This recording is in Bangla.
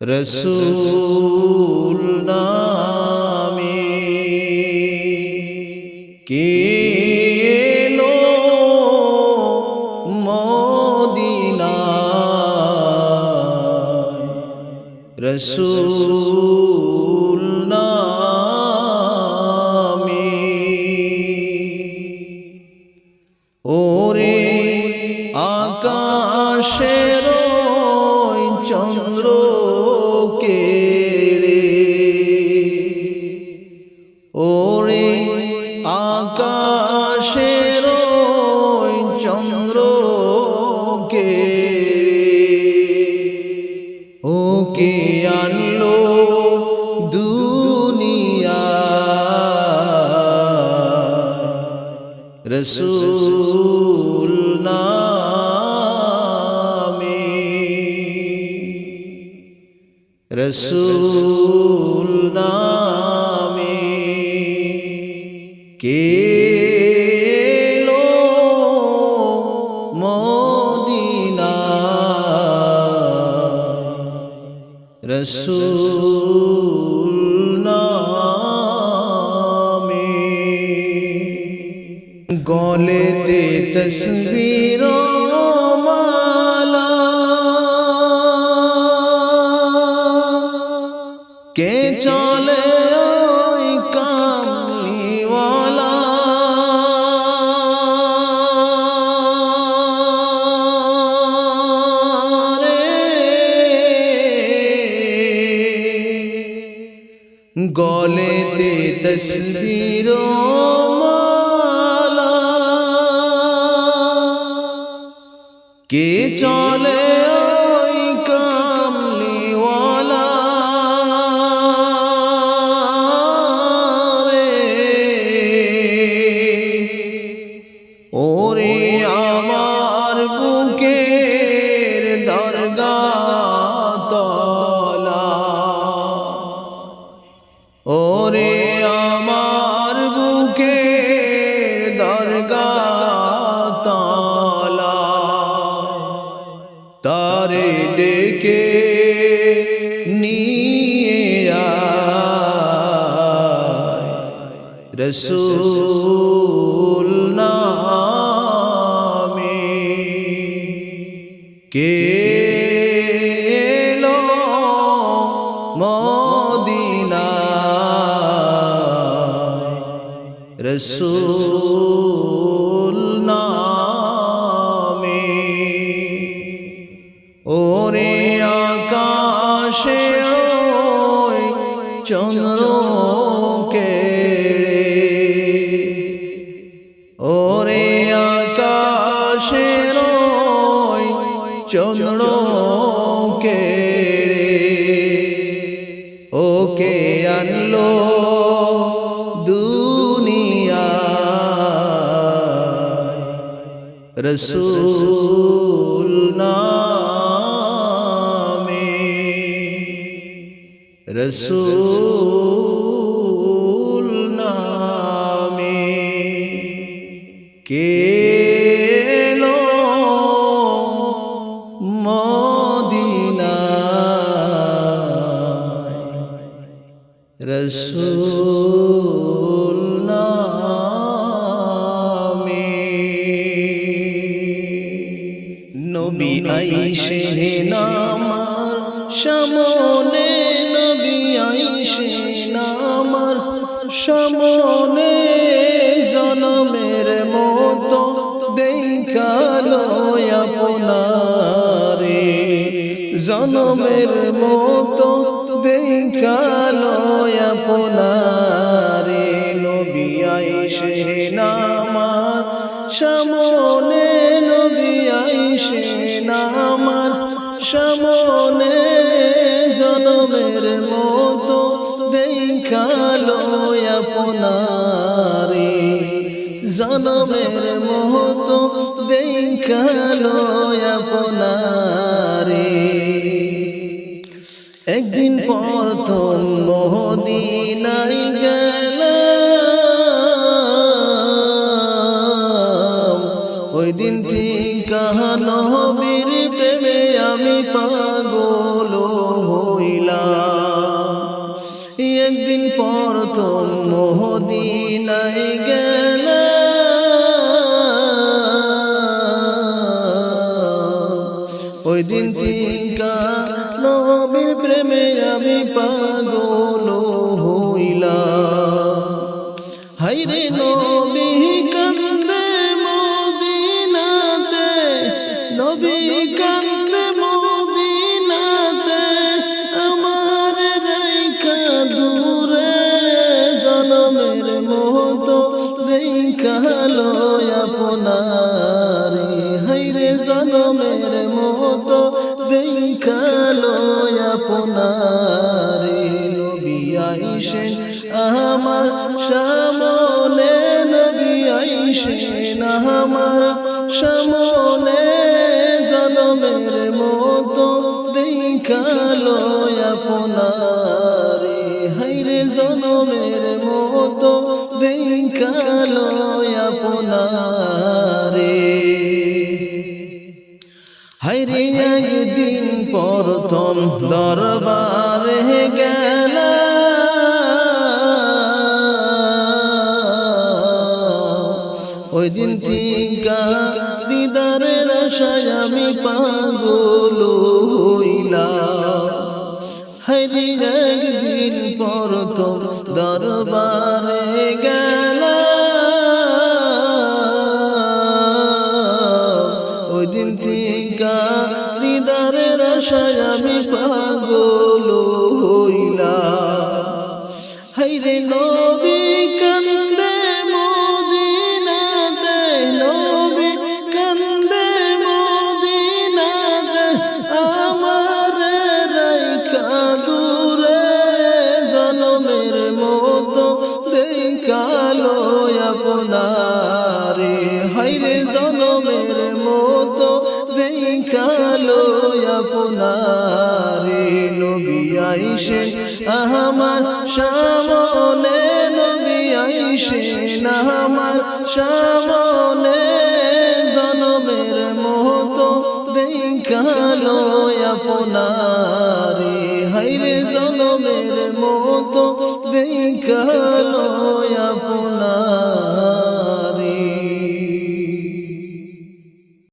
রসূল নামে কে এলো মদিনায়, রসূল নামে। ওরে আকাশের চন্দ্র কে রে, ওরে আকাশের চন্দ্র কে ও কে আনলো দুনিয়া, রসূল নামে, রসূল নামে কে এলো মদিনায়, রসূল নামে। গলেতে তসবীর মালা, কে চলে ওই কামলিওয়ালা, গলেতে তসবীর মালা, কে চলে ওই কামলিওয়ালা রে, ওরে আমার বুকের দরগা তলা, ওরে আমার বুকের দরগা তলা, তারে ডেকে নিয়ে আয়, রসূল নামে কে এলো মদিনায়, রসূল নামে। ওরে আকাশে ওই চন্দ্র কে রে, ওরে আকাশের ওই চন্দ্র কে রে, ওকে আনলো দুনিয়ায়, রসূল নামে, রসূল নামে কে এলো মদিনায়, রসূল নামে। নবী আইসে নামার সামনে, নবী আইসে নামার সামনে, জনমের মতো দেখালো আপনারে, জনমের মতো দেখালো আপনারে, নবী আইসে নামার সামনে, নবী আইসে নামার সামনে, জনমের মতো দেখালো আপনারে, জনমের মতো দেখালো আপনারে। একদিন প্রথম মদিনায় গেলাম, ওই দিন থেকে নবীর প্রেমে আমি পাগল হইলাম একদিন প্রথম মদিনায় গেলাম ওই দিন তিনকা নবীর প্রেমে আমি পাগল হইলাম হায়রে নবী কান্দে মদিনাতে নবী কান্দে মদিনাতে আমার রাইখা দূরে জনমের মতো দেখালো আপনারে হায়রে জনমের মতো দেখালো আপনারে নবী আইসেন আমার সামনে নবী আইসেন আমার সামনে জনমের মতো দেখালো আপনারে হায়রে জনমের মতো দেখালো আপনারে হায়রে একদিন প্রথম দরবারে গেলাম ওই দিন তিনকা দিদারের আশায় আমি পাগল হইলাম হায়রে একদিন প্রথম দরবারে গেলাম ওই দিন তিনকা দিদারের আশায় আমি পাগল হইলাম হায়রে নবী কান্দে মদিনাতে নবী কান্দে মদিনাতে আমার রাইখা দূরে জনমের মতো দেখালো আপনারে হায়রে জনমের মতো দেখালো আপনারে নবী আইসেন আমার সামনে নবী আইসেন আমার সামনে জনমের মতো দেখালো আপনারে হায়রে জনমের মতো দেখালো আপনারে